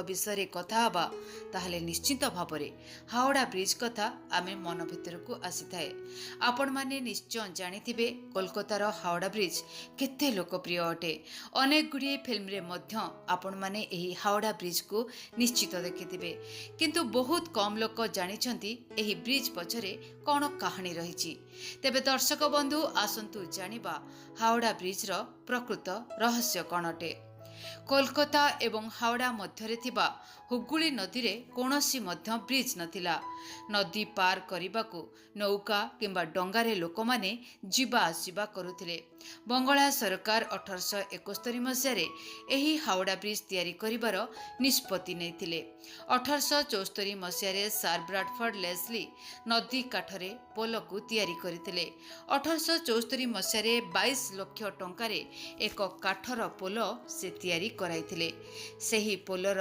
विषय कथा हबा ताहले निश्चित भाव में हावड़ा ब्रिज कथा आमे मन भितर को आसी थाए। आपण माने निश्चय जानिथिबे कोलकातार हावड़ा ब्रिज केते लोकप्रिय अटे। अनेक गुड़िए फिल्म रे मध्य आपण माने एही हावड़ा ब्रिज को निश्चित देखिथिबे, किंतु बहुत कम लोक जानिछंती एही ब्रिज पछरे कोन कहानी रहिछि। तेबे दर्शक बंधु आसंतु जानिबा हावड़ा ब्रिज रो प्रकृत रहस्य कोन अटे। कोलकाता एवं हावड़ा मध्यरे थिबा हुगुली नदी रे कोनोसी मध्य ब्रिज नथिला। नदी पार करिबाकू नौका किंबा डंगारे लोकमाने जीवा आसीबा करुथिले। बंगला सरकार 1871 मसियारे एही हावड़ा ब्रिज तैयारी करिबार निष्पत्ति नैथिले। 1874 मसियारे सर ब्राडफोर्ड लेस्ली नदी काठरे पोल को तैयारी करिथिले। 1874 मसियारे 22 लाख टंकारे एक काठर पोल से तैयारी कराइथिले। सेही पोलर